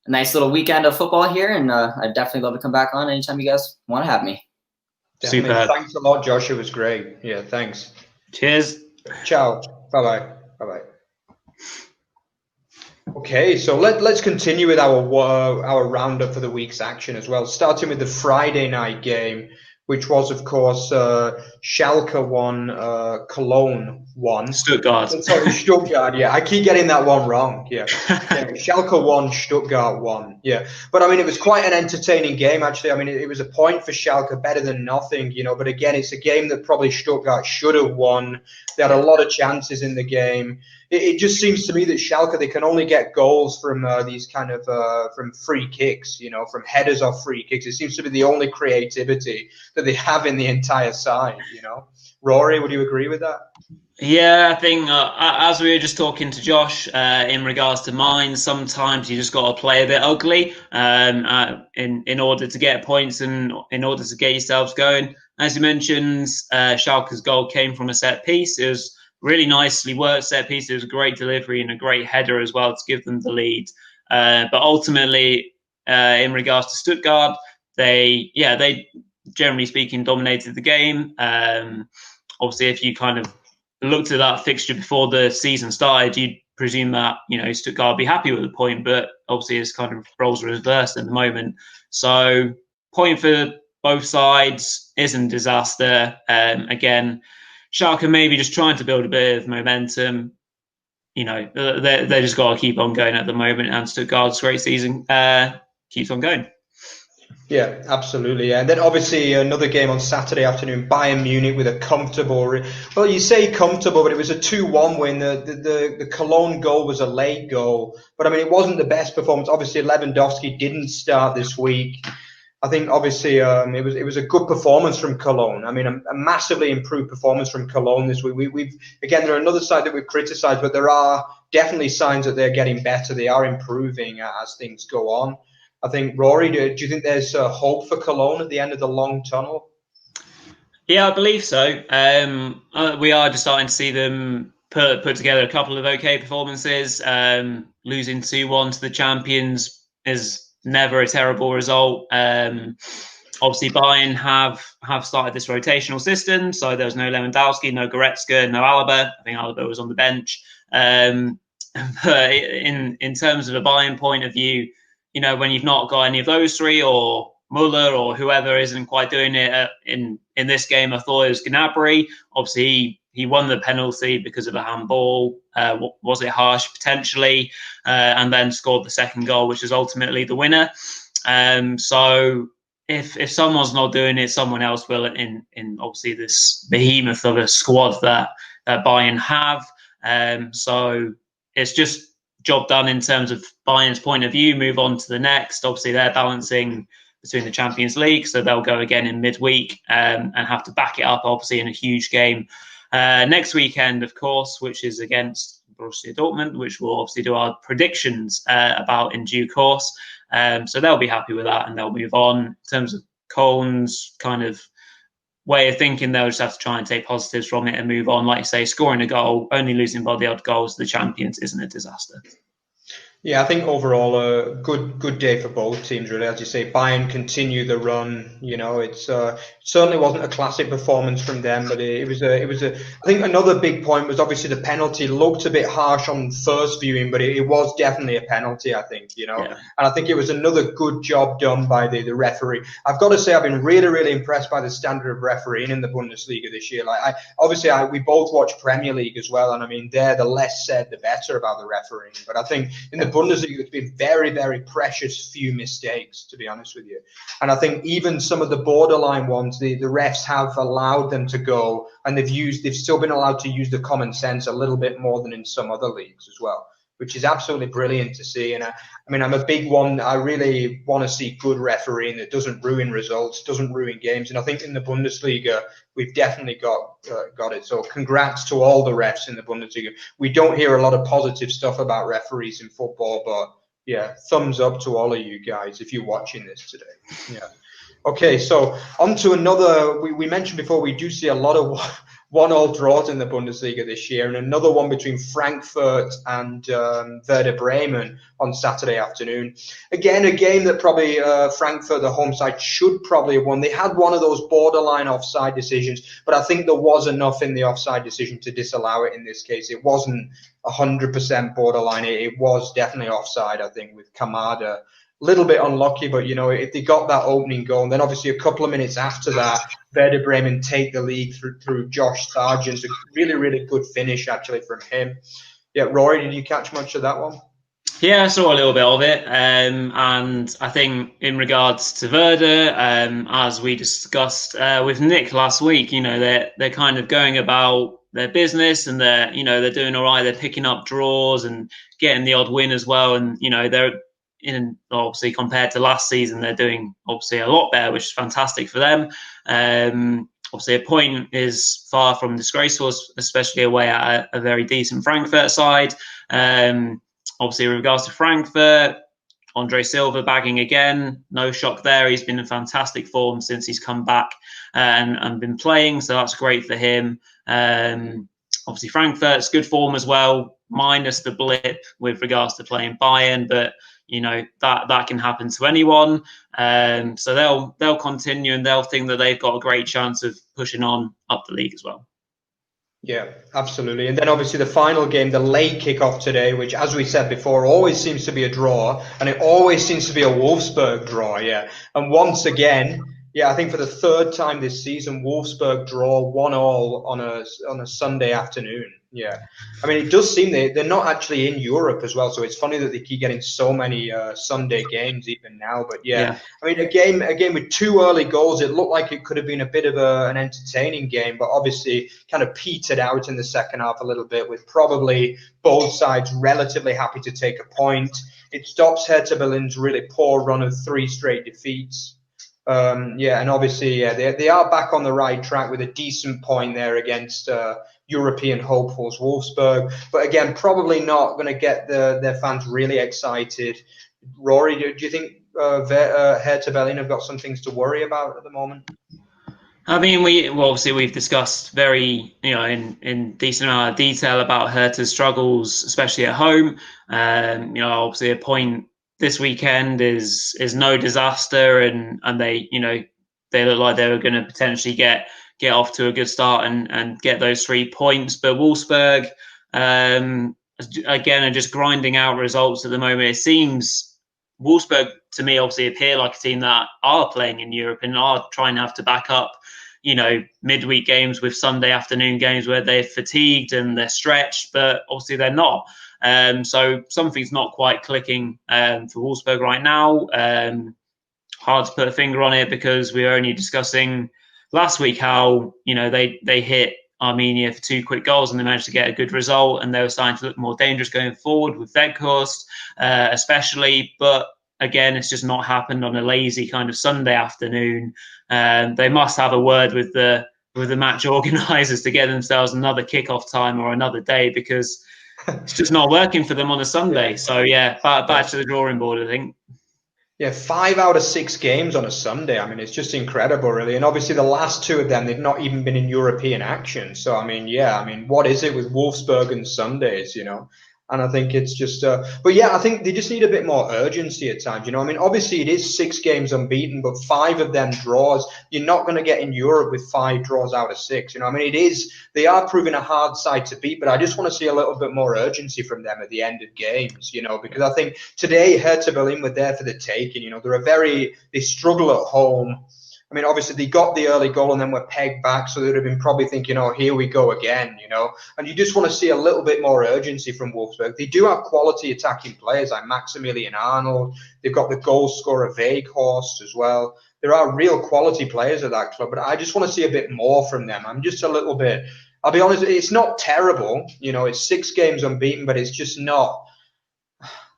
a nice little weekend of football here, and I'd definitely love to come back on anytime you guys want to have me. Super. Thanks a lot, Josh. It was great. Yeah, thanks. Cheers. Ciao. Bye-bye. Bye-bye. Okay, so let's continue with our roundup for the week's action as well, starting with the Friday night game, which was, of course, Schalke 1, Cologne 1. Stuttgart. Sorry, Stuttgart, yeah. I keep getting that one wrong, yeah. Schalke 1, Stuttgart 1, yeah. But, I mean, it was quite an entertaining game, actually. I mean, it was a point for Schalke, better than nothing, you know. But, again, it's a game that probably Stuttgart should have won. They had a lot of chances in the game. It just seems to me that Schalke, they can only get goals from these kind of from free kicks, you know, from headers or free kicks. It seems to be the only creativity that they have in the entire side, you know. Rory, would you agree with that? Yeah, I think as we were just talking to Josh in regards to Mainz, sometimes you just got to play a bit ugly in order to get points and in order to get yourselves going. As you mentioned, Schalke's goal came from a set piece. It was really nicely worked set piece. It was a great delivery and a great header as well to give them the lead. But ultimately, in regards to Stuttgart, they generally speaking dominated the game. Obviously, if you kind of looked at that fixture before the season started, you'd presume that, you know, Stuttgart would be happy with the point, but obviously it's kind of roles reversed at the moment. So point for both sides isn't disaster. Again, Schalke maybe just trying to build a bit of momentum. You know, they just got to keep on going at the moment, and Stuttgart's great season keeps on going. Yeah, absolutely. Yeah. And then obviously another game on Saturday afternoon, Bayern Munich with a comfortable, well, you say comfortable, but it was a 2-1 win. The Cologne goal was a late goal, but I mean, it wasn't the best performance. Obviously, Lewandowski didn't start this week. I think obviously it was a good performance from Cologne. I mean, a massively improved performance from Cologne this week. We've again, they're another side that we've criticised, but there are definitely signs that they're getting better. They are improving as things go on. I think, Rory, do you think there's hope for Cologne at the end of the long tunnel? Yeah, I believe so. We are just starting to see them put together a couple of okay performances. Losing 2-1 to the champions is never a terrible result. Obviously, Bayern have started this rotational system, so there was no Lewandowski, no Goretzka, no Alaba. I think Alaba was on the bench. But in terms of a Bayern point of view, you know, when you've not got any of those three, or Muller or whoever isn't quite doing it in this game, I thought it was Gnabry. Obviously, he won the penalty because of a handball. Was it harsh? Potentially. And then scored the second goal, which is ultimately the winner. So if someone's not doing it, someone else will in obviously this behemoth of a squad that Bayern have. So it's just job done in terms of Bayern's point of view, move on to the next. Obviously, they're balancing between the Champions League, so they'll go again in midweek and have to back it up, obviously, in a huge game next weekend, of course, which is against Borussia Dortmund, which we'll obviously do our predictions about in due course. So they'll be happy with that and they'll move on. In terms of Coln's kind of way of thinking, they'll just have to try and take positives from it and move on. Like you say, scoring a goal, only losing by the odd goals to the champions isn't a disaster. Yeah, I think overall a good day for both teams, really. As you say, Bayern continue the run. You know, it certainly wasn't a classic performance from them, but it was a. I think another big point was obviously the penalty looked a bit harsh on first viewing, but it was definitely a penalty. I think, you know, yeah. And I think it was another good job done by the referee. I've got to say, I've been really impressed by the standard of refereeing in the Bundesliga this year. Like, we both watch Premier League as well, and I mean, there the less said the better about the refereeing. But I think in the Bundesliga, there's been very precious few mistakes, to be honest with you. And I think even some of the borderline ones, the refs have allowed them to go, and they've still been allowed to use the common sense a little bit more than in some other leagues as well, which is absolutely brilliant to see. And I mean, I'm a big one. I really want to see good refereeing that doesn't ruin results, doesn't ruin games. And I think in the Bundesliga, we've definitely got it. So congrats to all the refs in the Bundesliga. We don't hear a lot of positive stuff about referees in football, but Yeah, thumbs up to all of you guys if you're watching this today. Yeah. Okay, so on to another. We mentioned before we do see a lot of one-all draws in the Bundesliga this year, and another one between Frankfurt and Werder Bremen on Saturday afternoon. Again, a game that probably Frankfurt, the home side, should probably have won. They had one of those borderline offside decisions, but I think there was enough in the offside decision to disallow it in this case. It wasn't 100% borderline. It was definitely offside, I think, with Kamada. Little bit unlucky, but if they got that opening goal, and then obviously a couple of minutes after that, Werder Bremen take the lead through Josh Sargent. A really, really good finish actually from him. Yeah, Rory, did you catch much of that one? Yeah, I saw a little bit of it, and I think in regards to Werder, as we discussed with Nick last week, they're kind of going about their business, and they're doing all right. They're picking up draws and getting the odd win as well, and they're obviously compared to last season, they're doing obviously a lot better, which is fantastic for them. Obviously, a point is far from disgraceful, especially away at a very decent Frankfurt side. Obviously, with regards to Frankfurt, Andre Silva bagging again. No shock there. He's been in fantastic form since he's come back and been playing, so that's great for him. Obviously, Frankfurt's good form as well, minus the blip with regards to playing Bayern, but that can happen to anyone. So they'll continue, and they'll think that they've got a great chance of pushing on up the league as well. Yeah, absolutely. And then obviously the final game, the late kickoff today, which, as we said before, always seems to be a draw, and it always seems to be a Wolfsburg draw. Yeah, and once again, I think for the third time this season, Wolfsburg draw 1-1 on a Sunday afternoon. Yeah, I mean, it does seem they're not actually in Europe as well, so it's funny that they keep getting so many Sunday games even now. But yeah, I mean, a game with two early goals, it looked like it could have been a bit of an entertaining game, but obviously kind of petered out in the second half a little bit, with probably both sides relatively happy to take a point. It stops Hertha Berlin's really poor run of 3 straight defeats. And obviously, they are back on the right track with a decent point there against European hopefuls Wolfsburg, but again, probably not going to get their fans really excited. Rory, do you think Hertha Berlin have got some things to worry about at the moment? I mean, we've discussed very, in decent amount of detail about Hertha's struggles, especially at home. Obviously a point this weekend is no disaster, and they look like they were going to potentially get off to a good start and get those 3 points. But Wolfsburg, again, are just grinding out results at the moment. It seems Wolfsburg, to me, obviously appear like a team that are playing in Europe and are trying to have to back up, midweek games with Sunday afternoon games where they're fatigued and they're stretched, but obviously they're not. So something's not quite clicking for Wolfsburg right now. Hard to put a finger on it, because we were only discussing last week how they hit Armenia for 2 quick goals and they managed to get a good result, and they were starting to look more dangerous going forward with Weghorst especially. But again, it's just not happened on a lazy kind of Sunday afternoon. They must have a word with the match organisers to get themselves another kickoff time or another day, because it's just not working for them on a Sunday. So back to the drawing board, I think. Yeah, 5 out of 6 games on a Sunday. I mean, it's just incredible, really. And obviously the last 2 of them, they've not even been in European action. So, I mean, what is it with Wolfsburg and Sundays, And I think it's just, I think they just need a bit more urgency at times. I mean, obviously it is 6 games unbeaten, but 5 of them draws. You're not going to get in Europe with 5 draws out of 6. I mean, they are proving a hard side to beat, but I just want to see a little bit more urgency from them at the end of games, because I think today Hertha Berlin were there for the taking. They struggle at home. I mean, obviously they got the early goal and then were pegged back, so they'd have been probably thinking, here we go again, And you just want to see a little bit more urgency from Wolfsburg. They do have quality attacking players like Maximilian Arnold. They've got the goal scorer Weghorst as well. There are real quality players at that club, but I just want to see a bit more from them. I'm just a little bit, I'll be honest, it's not terrible. It's 6 games unbeaten, but it's just not.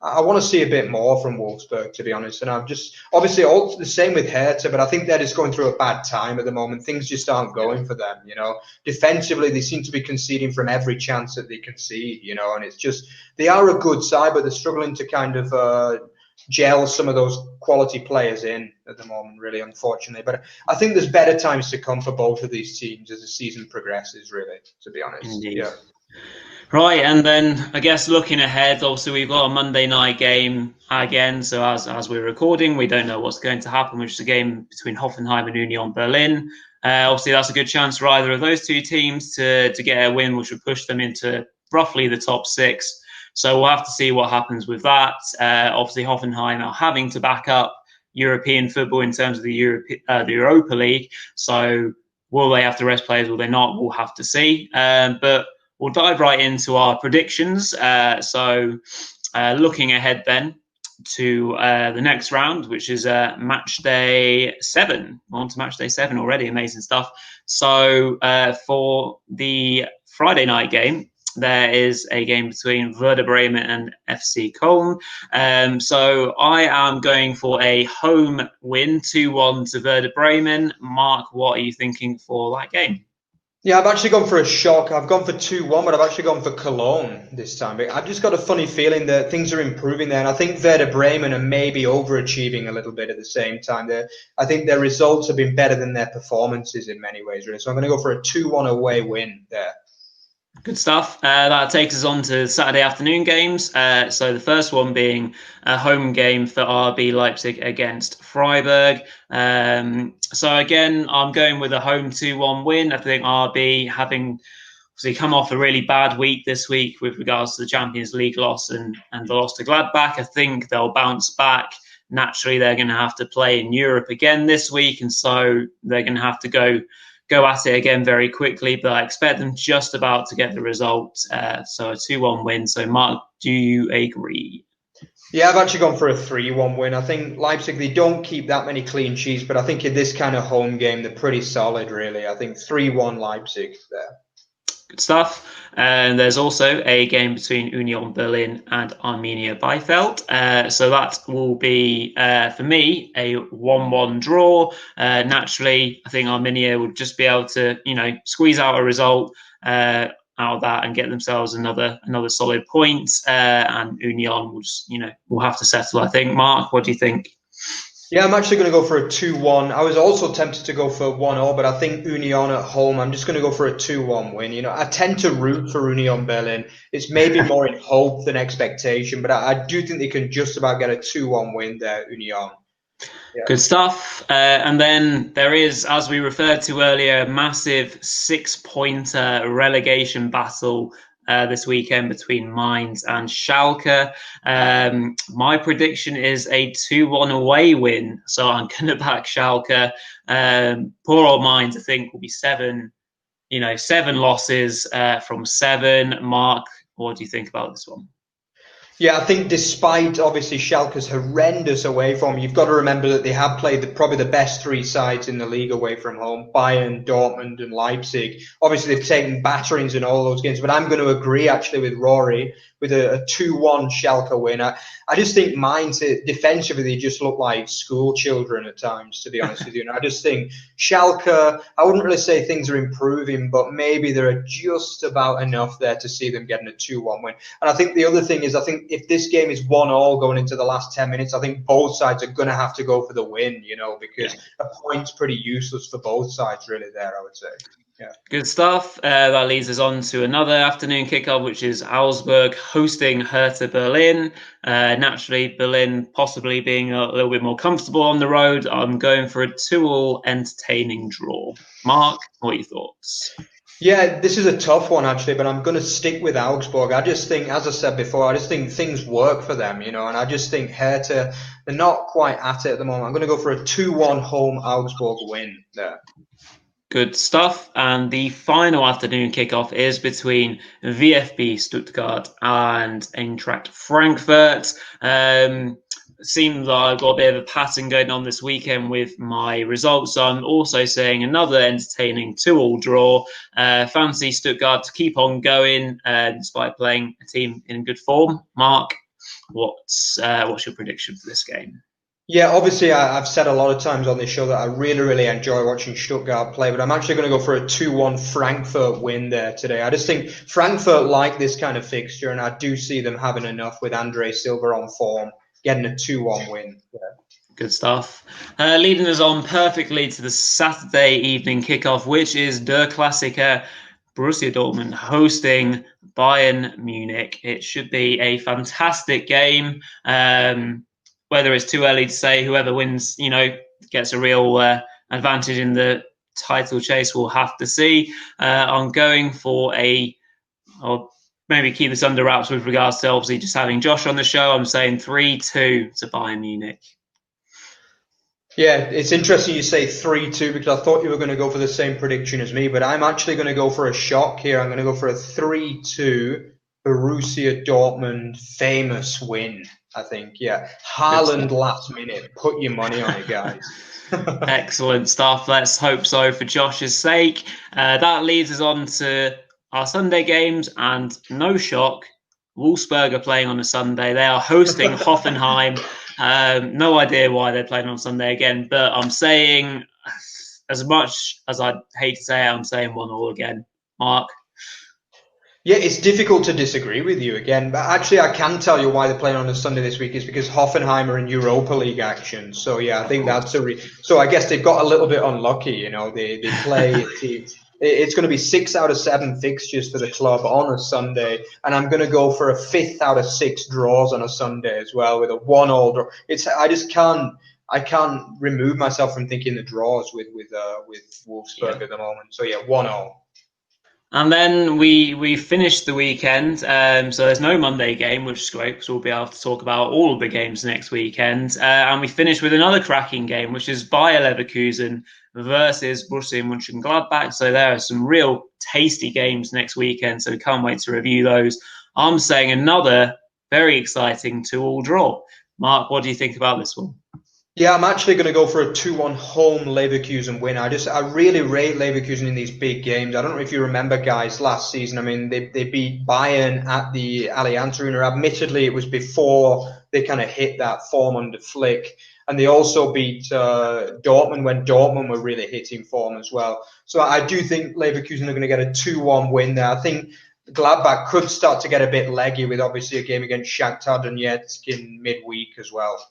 I want to see a bit more from Wolfsburg, to be honest. And I'm just obviously all the same with Hertha, but I think they're just going through a bad time at the moment. Things just aren't going for them, Defensively, they seem to be conceding from every chance that they concede, and it's just they are a good side, but they're struggling to kind of gel some of those quality players in at the moment, really, unfortunately. But I think there's better times to come for both of these teams as the season progresses, really, to be honest. Indeed. Yeah. Right, and then I guess looking ahead, obviously we've got a Monday night game again. So as we're recording, we don't know what's going to happen, which is a game between Hoffenheim and Union Berlin. Obviously, that's a good chance for either of those two teams to get a win, which would push them into roughly the top 6. So we'll have to see what happens with that. Obviously, Hoffenheim are having to back up European football in terms of the Europa League. So will they have to rest players? Will they not? We'll have to see. But we'll dive right into our predictions. So looking ahead then to the next round, which is Matchday 7. We're on to Matchday 7 already. Amazing stuff. So for the Friday night game, there is a game between Werder Bremen and FC Köln. So I am going for a home win, 2-1 to Werder Bremen. Mark, what are you thinking for that game? Yeah, I've actually gone for a shock. I've gone for 2-1, but I've actually gone for Cologne this time. I've just got a funny feeling that things are improving there, and I think Werder Bremen are maybe overachieving a little bit at the same time. I think their results have been better than their performances in many ways, really. So I'm going to go for a 2-1 away win there. Good stuff. That takes us on to Saturday afternoon games. So the first one being a home game for RB Leipzig against Freiburg. So again, I'm going with a home 2-1 win. I think RB, having obviously come off a really bad week this week with regards to the Champions League loss and the loss to Gladbach, I think they'll bounce back. Naturally, they're going to have to play in Europe again this week, and so they're going to have to go at it again very quickly, but I expect them just about to get the result. So a 2-1 win. So Mark, do you agree? Yeah, I've actually gone for a 3-1 win. I think Leipzig, they don't keep that many clean sheets, but I think in this kind of home game, they're pretty solid, really. I think 3-1 Leipzig there. Good stuff. And there's also a game between Union Berlin and Arminia Bielefeld. So that will be, for me, a 1-1 draw. Naturally, I think Arminia will just be able to, squeeze out a result out of that and get themselves another solid point. And Union will just, will have to settle, I think. Mark, what do you think? Yeah, I'm actually going to go for a 2-1. I was also tempted to go for a 1-0, but I think Union at home, I'm just going to go for a 2-1 win. I tend to root for Union Berlin. It's maybe more in hope than expectation, but I do think they can just about get a 2-1 win there, Union. Yeah. Good stuff. And then there is, as we referred to earlier, a massive 6-pointer relegation battle this weekend between Mainz and Schalke. My prediction is a 2-1 away win. So I'm going to back Schalke. Poor old Mainz, I think, will be 7 losses from 7. Mark, what do you think about this one? Yeah, I think despite obviously Schalke's horrendous away form, you've got to remember that they have played probably the best 3 sides in the league away from home: Bayern, Dortmund, and Leipzig. Obviously, they've taken batterings in all those games, but I'm going to agree actually with Rory with a 2-1 Schalke win. I just think Mainz, defensively, they just look like school children at times, to be honest with you. And I just think Schalke, I wouldn't really say things are improving, but maybe there are just about enough there to see them getting a 2-1 win. And I think the other thing is, I think if this game is 1-1 going into the last 10 minutes, I think both sides are going to have to go for the win, because a point's pretty useless for both sides, really, there, I would say. Yeah. Good stuff. That leads us on to another afternoon kickoff, which is Augsburg hosting Hertha Berlin. Naturally, Berlin possibly being a little bit more comfortable on the road. I'm going for a 2-2 entertaining draw. Mark, what are your thoughts? Yeah, this is a tough one, actually, but I'm going to stick with Augsburg. I just think, as I said before, I just think things work for them, and I just think Hertha, they're not quite at it at the moment. I'm going to go for a 2-1 home Augsburg win there. Good stuff. And the final afternoon kickoff is between VfB Stuttgart and Eintracht Frankfurt. Seems like I've got a bit of a pattern going on this weekend with my results. So I'm also saying another entertaining 2-2 draw. Fancy Stuttgart to keep on going despite playing a team in good form. Mark? what's your prediction for this game? Yeah, obviously I've said a lot of times on this show that I really enjoy watching Stuttgart play, but I'm actually going to go for a 2-1 Frankfurt win there today. I just think Frankfurt like this kind of fixture, and I do see them having enough with Andre Silva on form, getting a 2-1 win. Yeah. Good stuff. Leading us on perfectly to the Saturday evening kickoff, which is Der Klassiker, Borussia Dortmund hosting Bayern Munich. It should be a fantastic game. Whether it's too early to say, whoever wins, gets a real advantage in the title chase, we'll have to see. I'm going for I'll maybe keep this under wraps with regards to obviously just having Josh on the show. I'm saying 3-2 to Bayern Munich. Yeah, it's interesting you say 3-2 because I thought you were going to go for the same prediction as me, but I'm actually going to go for a shock here. I'm going to go for a 3-2 Borussia Dortmund famous win, I think. Yeah, Haaland last minute. Put your money on it, guys. Excellent stuff. Let's hope so for Josh's sake. That leads us on to our Sunday games, and no shock, Wolfsburg are playing on a Sunday. They are hosting Hoffenheim. No idea why they're playing on Sunday again, but I'm saying, as much as I'd hate to say it, I'm saying 1-1 again. Mark? Yeah, it's difficult to disagree with you again, but actually I can tell you why they're playing on a Sunday this week is because Hoffenheim are in Europa League action. So yeah, I think that's so I guess they've got a little bit unlucky, they play it's going to be 6 out of 7 fixtures for the club on a Sunday, and I'm going to go for a 5th out of 6 draws on a Sunday as well with a 1-1 draw. I can't remove myself from thinking the draws with Wolfsburg at the moment. So yeah, 1-1. And then we finished the weekend, so there's no Monday game, which is great because we'll be able to talk about all of the games next weekend. And we finished with another cracking game, which is Bayer Leverkusen versus Borussia Mönchengladbach. So there are some real tasty games next weekend, so we can't wait to review those. I'm saying another very exciting 2-2 draw. Mark, what do you think about this one? Yeah, I'm actually going to go for a 2-1 home Leverkusen win. I really rate Leverkusen in these big games. I don't know if you remember, guys, last season. I mean, they beat Bayern at the Allianz Arena. Admittedly, it was before they kind of hit that form under Flick. And they also beat Dortmund when Dortmund were really hitting form as well. So I do think Leverkusen are going to get a 2-1 win there. I think Gladbach could start to get a bit leggy with obviously a game against Shakhtar Donetsk in midweek as well.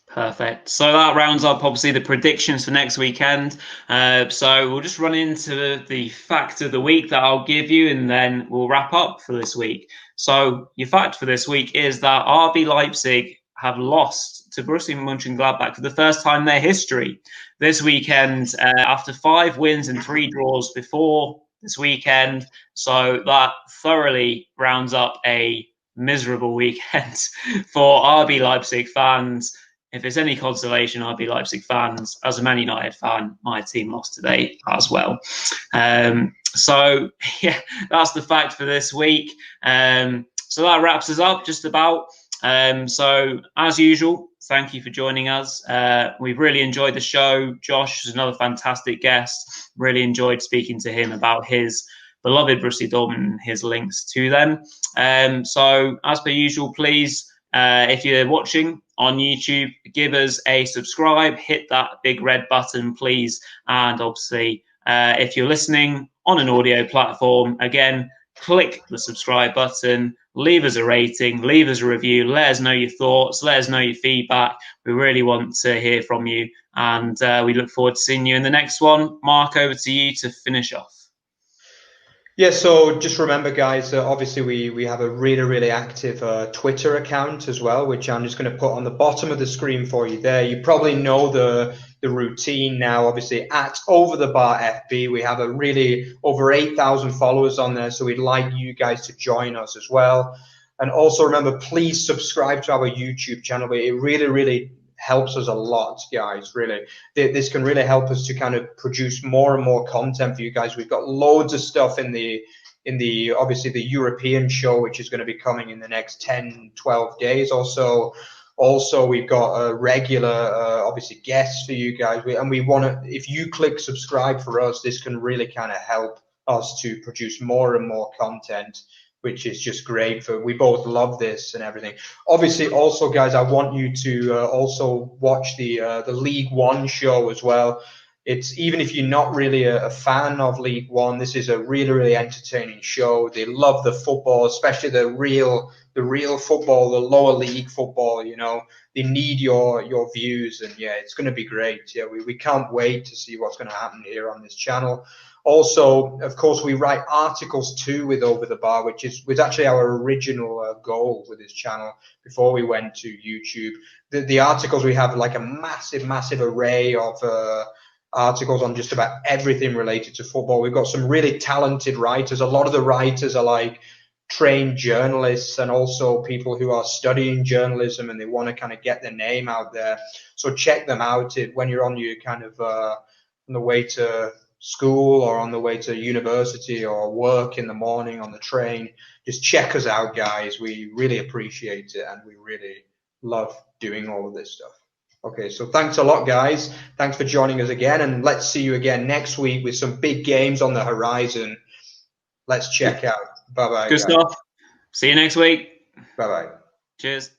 Perfect. So that rounds up, obviously, the predictions for next weekend. So we'll just run into the fact of the week that I'll give you, and then we'll wrap up for this week. So your fact for this week is that RB Leipzig have lost to Borussia Mönchengladbach for the first time in their history this weekend, after 5 wins and 3 draws before this weekend. So that thoroughly rounds up a miserable weekend for RB Leipzig fans. If it's any consolation, RB Leipzig fans, as a Man United fan, my team lost today as well. So, yeah, that's the fact for this week. So that wraps us up just about. So, as usual, thank you for joining us. We've really enjoyed the show. Josh is another fantastic guest. Really enjoyed speaking to him about his beloved Borussia Dortmund and his links to them. So, as per usual, please, if you're watching on YouTube, give us a subscribe, hit that big red button, please. And obviously, if you're listening on an audio platform, again, click the subscribe button, leave us a rating, leave us a review, let us know your thoughts, let us know your feedback. We really want to hear from you, and we look forward to seeing you in the next one. Mark, over to you to finish off. Yeah, so just remember, guys, obviously we have a really active Twitter account as well, which I'm just going to put on the bottom of the screen for you there. You probably know the routine now, obviously, at Over the Bar FB. We have over 8,000 followers on there, so we'd like you guys to join us as well. And also remember, please subscribe to our YouTube channel. It really helps us a lot, guys. Really, this can really help us to kind of produce more and more content for you guys. We've got loads of stuff in the obviously the European show, which is going to be coming in the next 10-12 days or so. Also, we've got a regular obviously guests for you guys, and we want to, if you click subscribe for us, this can really kind of help us to produce more and more content which is just great. We both love this and everything. Obviously, also, guys, I want you to also watch the League One show as well. It's even if you're not really a fan of League One, this is a really, really entertaining show. They love the football, especially the real football, the lower league football. You know, they need your views, and yeah, it's going to be great. Yeah, we can't wait to see what's going to happen here on this channel. Also, of course, we write articles too with Over the Bar, which was actually our original goal with this channel before we went to YouTube. The articles, we have like a massive array of articles on just about everything related to football. We've got some really talented writers. A lot of the writers are like trained journalists and also people who are studying journalism and they want to kind of get their name out there. So check them out when you're on your kind of on the way to school or on the way to university or work in the morning on the train. Just check us out, guys. We really appreciate it and we really love doing all of this stuff. Okay, so thanks a lot, guys. Thanks for joining us again, and let's see you again next week with some big games on the horizon. Let's check out. Bye-bye. Good stuff. See you next week. Bye-bye. Cheers.